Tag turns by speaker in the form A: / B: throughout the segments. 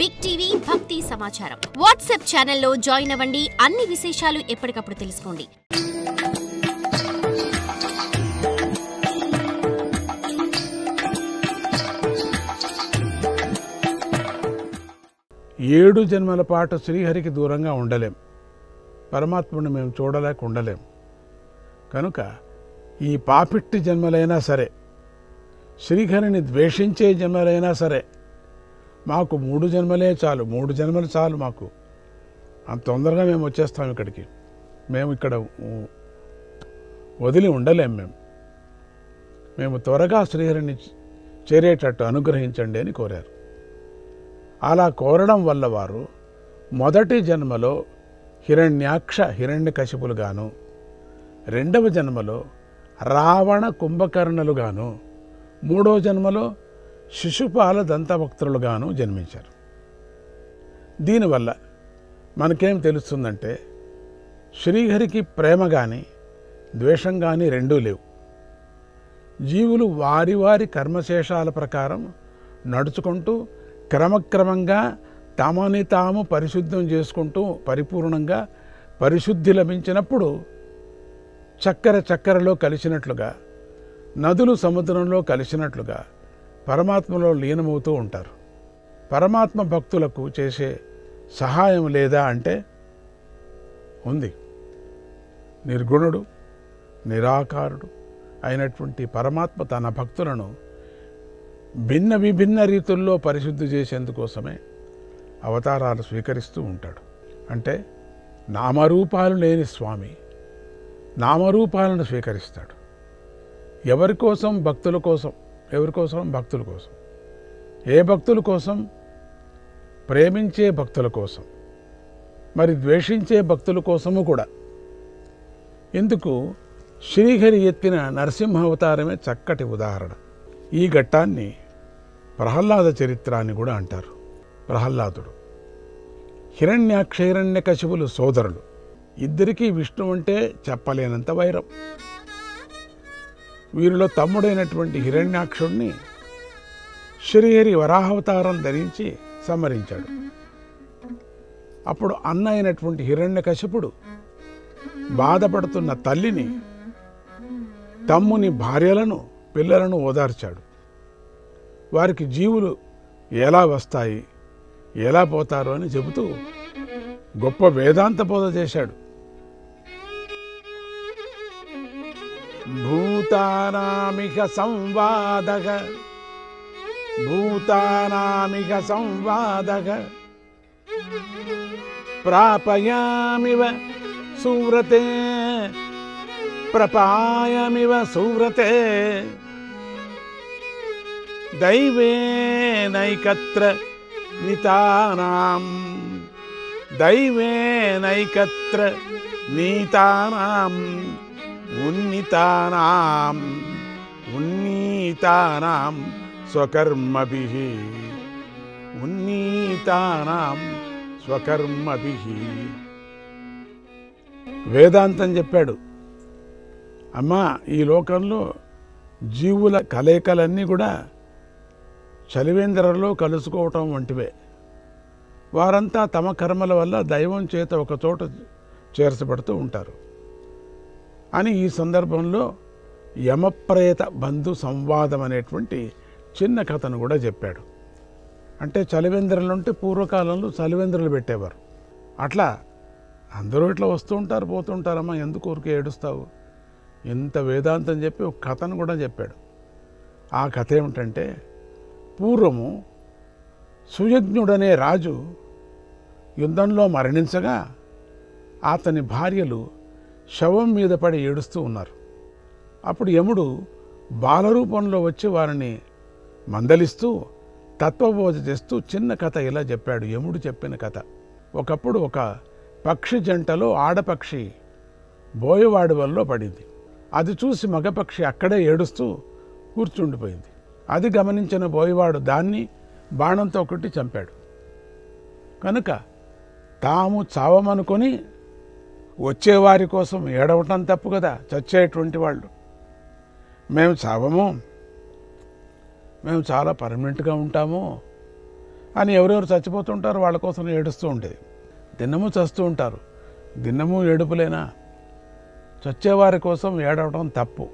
A: Big TV భక్తి సమాచారం WhatsApp ఛానల్లో జాయిన్ అవ్వండి. అన్ని విశేషాలు ఎప్పటికప్పుడు తెలుసుకోండి.
B: ఏడు జన్మల పాటు శ్రీహరికి దూరంగా ఉండలేం. పరమాత్ముని మేము చూడలేక ఉండలేం. కనుక ఈ పాపిట్టి జన్మలైనా సరే, శ్రీహరిని ద్వేషించే జన్మలైనా సరే, మాకు 3 జన్మలే చాలు, 3 జన్మలు చాలు మాకు. అంత తొందరగా మేము వచ్చేస్తాం ఇక్కడికి. మేము ఇక్కడ వదిలి ఉండలేం. మేము త్వరగా శ్రీహరిని చేరేటట్టు అనుగ్రహించండి అని కోరారు. అలా కోరడం వల్ల వారు మొదటి జన్మలో హిరణ్యాక్ష హిరణ్యకశిపులుగాను, రెండవ జన్మలో రావణ కుంభకర్ణులుగాను, మూడో జన్మలో శిశుపాల దంతభక్తులుగాను జన్మించారు. దీనివల్ల మనకేం తెలుస్తుందంటే, శ్రీహరికి ప్రేమ కానీ ద్వేషం కానీ రెండూ లేవు. జీవులు వారి వారి కర్మశేషాల ప్రకారం నడుచుకుంటూ క్రమక్రమంగా తమని తాము పరిశుద్ధం చేసుకుంటూ పరిపూర్ణంగా పరిశుద్ధి లభించినప్పుడు చక్కెరలో కలిసినట్లుగా, నదులు సముద్రంలో కలిసినట్లుగా పరమాత్మలో లీనమవుతూ ఉంటారు. పరమాత్మ భక్తులకు చేసే సహాయం లేదా అంటే ఉంది. నిర్గుణుడు నిరాకారుడు అయినటువంటి పరమాత్మ తన భక్తులను భిన్న విభిన్న రీతుల్లో పరిశుద్ధి చేసేందుకోసమే అవతారాలు స్వీకరిస్తూ ఉంటాడు. అంటే నామరూపాలు లేని స్వామి నామరూపాలను స్వీకరిస్తాడు. ఎవరి కోసం? భక్తుల కోసం. ఎవరి కోసం? భక్తుల కోసం. ఏ భక్తుల కోసం? ప్రేమించే భక్తుల కోసం, మరి ద్వేషించే భక్తుల కోసము కూడా. ఎందుకు? శ్రీహరి ఎత్తిన నరసింహ అవతారమే చక్కటి ఉదాహరణ. ఈ ఘట్టాన్ని ప్రహ్లాద చరిత్ర అని కూడా అంటారు. ప్రహ్లాదుడు హిరణ్యాక్ష హిరణ్యకశిపులు సోదరులు. ఇద్దరికీ విష్ణు అంటే చెప్పలేనంత వైరం. వీరిలో తమ్ముడైనటువంటి హిరణ్యాక్షుణ్ణి శ్రీహరి వరాహావతారం ధరించి సంహరించాడు. అప్పుడు అన్న అయినటువంటి హిరణ్యకశిపుడు బాధపడుతున్న తల్లిని, తమ్ముని భార్యలను, పిల్లలను ఓదార్చాడు. వారికి జీవులు ఎలా వస్తాయి, ఎలా పోతారు అని చెబుతూ గొప్ప వేదాంత బోధ చేశాడు. భూతానామిక సంవాదక ప్రాపయామివ సువ్రతే ప్రపాయమివ సువ్రతే దైవేనైకత్ర నీతానాం ఉన్నీతానాం స్వకర్మభిః వేదాంతం చెప్పాడు. అమ్మా, ఈ లోకంలో జీవుల కలయికలన్నీ కూడా చలివేంద్రలో కలుసుకోవటం వంటివే. వారంతా తమ కర్మల వల్ల దైవం చేత ఒక చోట చేర్చబడుతూ ఉంటారు అని ఈ సందర్భంలో యమప్రేత బంధు సంవాదం అనేటువంటి చిన్న కథను కూడా చెప్పాడు. అంటే చలివేంద్రలు ఉంటే పూర్వకాలంలో చలివేంద్రలు పెట్టేవారు. అట్లా అందరూ ఇట్లా వస్తూ ఉంటారు, పోతూ ఉంటారమ్మా, ఎందుకు ఊరికే ఏడుస్తావు? ఇంత వేదాంతం చెప్పి ఒక కథను కూడా చెప్పాడు. ఆ కథ ఏమిటంటే, పూర్వము సుయజ్ఞుడనే రాజు యుద్ధంలో మరణించగా అతని భార్యలు శవం మీద పడి ఏడుస్తూ ఉన్నారు. అప్పుడు యముడు బాలరూపంలో వచ్చి వారిని మందలిస్తూ తత్వబోధ చేస్తూ చిన్న కథ ఇలా చెప్పాడు. యముడు చెప్పిన కథ. ఒకప్పుడు ఒక పక్షి జంటలో ఆడపక్షి బోయవాడువల్లో పడింది. అది చూసి మగపక్షి అక్కడే ఏడుస్తూ కూర్చుండిపోయింది. అది గమనించిన బోయవాడు దాన్ని బాణంతో కొట్టి చంపాడు. కనుక తాము చావమనుకొని వచ్చేవారి కోసం ఏడవటం తప్పు కదా. చచ్చేటువంటి వాళ్ళు మేము చావము, మేము చాలా పర్మనెంట్గా ఉంటాము అని ఎవరెవరు చచ్చిపోతుంటారు వాళ్ళ కోసం ఏడుస్తూ ఉండేది. దినము చస్తూ ఉంటారు, దినము ఏడుపులేనా, చచ్చేవారి కోసం ఏడవడం తప్పు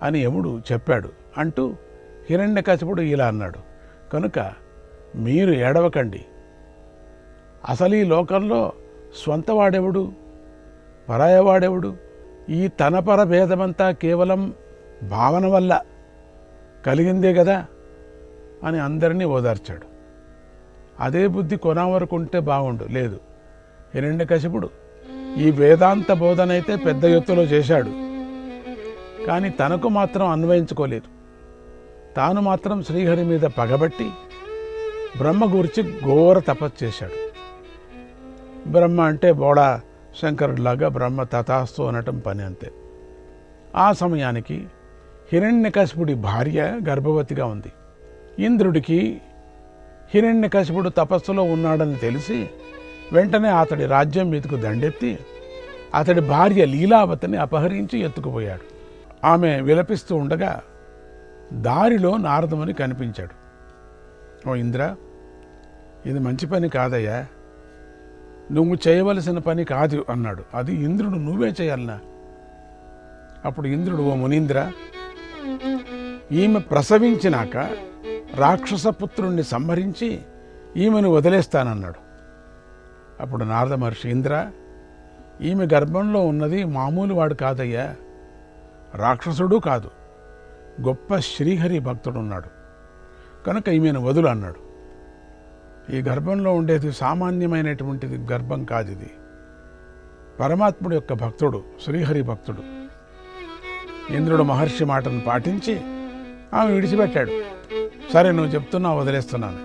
B: అని యముడు చెప్పాడు అంటూ హిరణ్యకశిపుడు ఇలా అన్నాడు. కనుక మీరు ఏడవకండి. అసలు ఈ లోకంలో స్వంతవాడెవడు, పరాయవాడెవడు? ఈ తనపర భేదమంతా కేవలం భావన వల్ల కలిగిందే కదా అని అందరినీ ఓదార్చాడు. అదే బుద్ధి కొన వరకు ఉంటే బాగుండు. లేదు, హిరణ్యకశిపుడు ఈ వేదాంత బోధనైతే పెద్ద ఎత్తులో చేశాడు, కానీ తనకు మాత్రం అన్వయించుకోలేదు. తాను మాత్రం శ్రీహరి మీద పగబట్టి బ్రహ్మ గురించి ఘోర తపస్సు చేశాడు. బ్రహ్మ అంటే బోడా శంకరుడిలాగా బ్రహ్మ తథాస్తు అనటం పని అంతే. ఆ సమయానికి హిరణ్యకశిపుడి భార్య గర్భవతిగా ఉంది. ఇంద్రుడికి హిరణ్యకశిపుడు తపస్సులో ఉన్నాడని తెలిసి వెంటనే అతడి రాజ్యం మీదకు దండెత్తి అతడి భార్య లీలావతిని అపహరించి ఎత్తుకుపోయాడు. ఆమె విలపిస్తూ ఉండగా దారిలో నారదముని కనిపించాడు. ఓ ఇంద్ర, ఇది మంచి పని కాదయ్యా, నువ్వు చేయవలసిన పని కాదు అన్నాడు. అది ఇంద్రుడు నువ్వే చేయాలనా? అప్పుడు ఇంద్రుడు, ఓ మునీంద్ర, ఈమె ప్రసవించినాక రాక్షసపుత్రుణ్ణి సంహరించి ఈమెను వదిలేస్తానన్నాడు. అప్పుడు నారద మహర్షి, ఇంద్ర, ఈమె గర్భంలో ఉన్నది మామూలు వాడు కాదయ్యా, రాక్షసుడు కాదు, గొప్ప శ్రీహరి భక్తుడున్నాడు, కనుక ఈమెను వదులు అన్నాడు. ఈ గర్భంలో ఉండేది సామాన్యమైనటువంటిది గర్భం కాదు, ఇది పరమాత్ముడు యొక్క భక్తుడు, శ్రీహరి భక్తుడు. ఇంద్రుడు మహర్షి మాటను పాటించి ఆమె విడిచిపెట్టాడు. సరే, నువ్వు చెప్తున్నావు, వదిలేస్తున్నాను.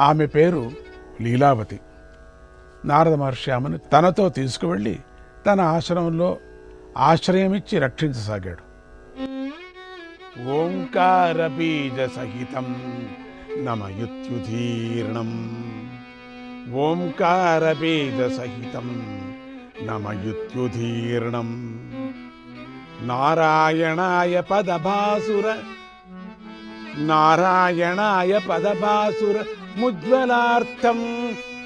B: ఆమె పేరు లీలావతి. నారద మహర్షి ఆమెను తనతో తీసుకువెళ్ళి తన ఆశ్రమంలో ఆశ్రయమిచ్చి రక్షించసాగాడు. ఓంకార బీజ సహితం నమయుత్యుధీర్ణం, ఓంకార బీజ సహితం నమయుత్యుధీర్ణం, నారాయణాయ పదభాసుర, నారాయణాయ పదభాసుర ముజ్వలార్థం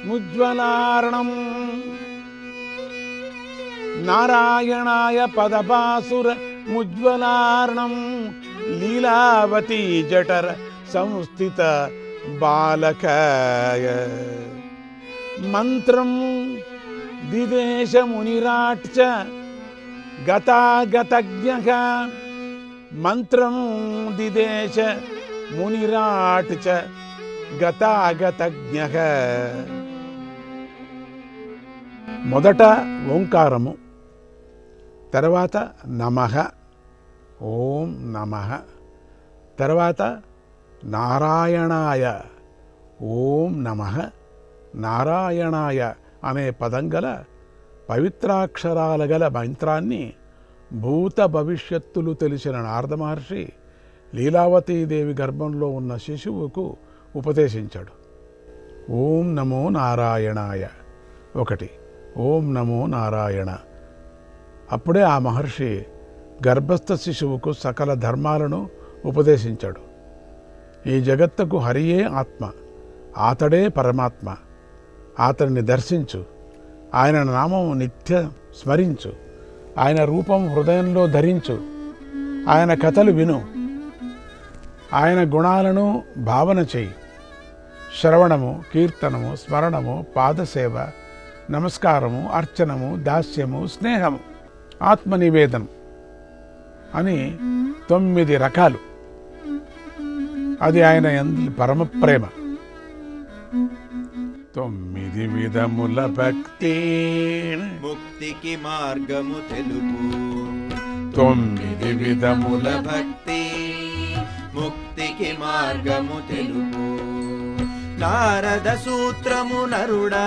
B: ముజ్వలార్ణం, నారాయణాయ పదభాసుర ముజ్వలార్ణం, లీలావతీ జఠర సంస్థిత బాలకాయ, మంత్రం దిదేశ మునిరాట్ చ గతాగతజ్ఞః, మంత్రం దిదేశ మునిరాట్ చ గతాగతజ్ఞః. మొదట ఓంకారము, తర్వాత నమః, ఓం నమః, తర్వాత నారాయణాయ, ఓం నమః నారాయణాయ అనే పదం గల పవిత్రాక్షరాల గల మంత్రాన్ని భూత భవిష్యత్తులు తెలిసిన నారద మహర్షి లీలావతీదేవి గర్భంలో ఉన్న శిశువుకు ఉపదేశించాడు. ఓం నమో నారాయణాయ ఒకటి, ఓం నమో నారాయణ. అప్పుడే ఆ మహర్షి గర్భస్థ శిశువుకు సకల ధర్మాలను ఉపదేశించాడు. ఈ జగత్తుకు హరియే ఆత్మ, ఆతడే పరమాత్మ, అతన్ని దర్శించు, ఆయన నామం నిత్య స్మరించు, ఆయన రూపం హృదయంలో ధరించు, ఆయన కథలు విను, ఆయన గుణాలను భావన చేయి. శ్రవణము, కీర్తనము, స్మరణము, పాదసేవ, నమస్కారము, అర్చనము, దాస్యము, స్నేహము, ఆత్మనివేదనం అని 9 రకాలు. అది ఆయన యందు పరమ ప్రేమ. 9 విధముల భక్తి
C: ముక్తికి మార్గము తెలుపు,
B: 9 విధముల
C: భక్తి ముక్తికి మార్గము తెలుపు. నారద సూత్రము నరుడా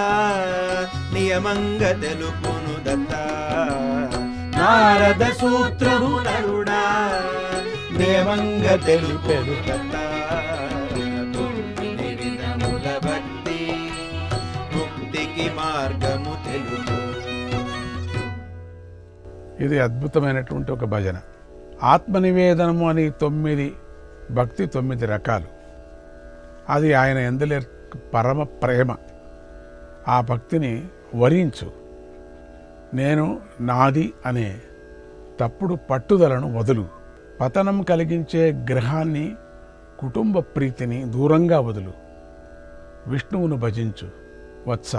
C: నియమంగా తెలుపును దత్త, నారద సూత్రము నరుడా నియమంగా తెలుపెను దత్త. 9 విధముల భక్తి ముక్తికి మార్గము తెలుపు.
B: ఇది అద్భుతమైనటువంటి ఒక భజన. ఆత్మనివేదనము అని 9 భక్తి 9 రకాలు. అది ఆయన యందలి పరమ ప్రేమ. ఆ భక్తిని వరించు. నేను నాది అనే తప్పుడు పట్టుదలను వదులు. పతనం కలిగించే గ్రహాన్ని, కుటుంబ ప్రీతిని దూరంగా వదులు. విష్ణువును భజించు వత్స.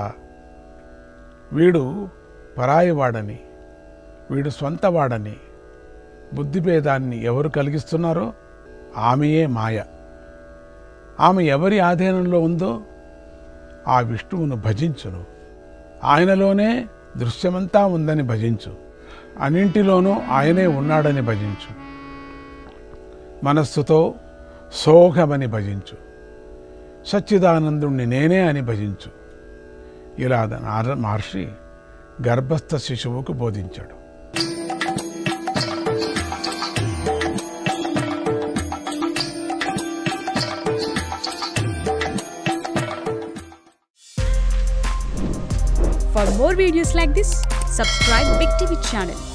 B: వీడు పరాయివాడని, వీడు స్వంతవాడని బుద్ధిభేదాన్ని ఎవరు కలిగిస్తున్నారో ఆమెయే మాయ. ఆమె ఎవరి ఆధీనంలో ఉందో ఆ విష్ణువును భజించును. ఆయనలోనే దృశ్యమంతా ఉందని భజించు. అన్నింటిలోనూ ఆయనే ఉన్నాడని భజించు. మనస్సుతో సోహమని భజించు. సచ్చిదానందుణ్ణి నేనే అని భజించు. ఇలా మహర్షి గర్భస్థ శిశువుకు బోధించాడు.
D: For more videos like this, subscribe Big TV channel.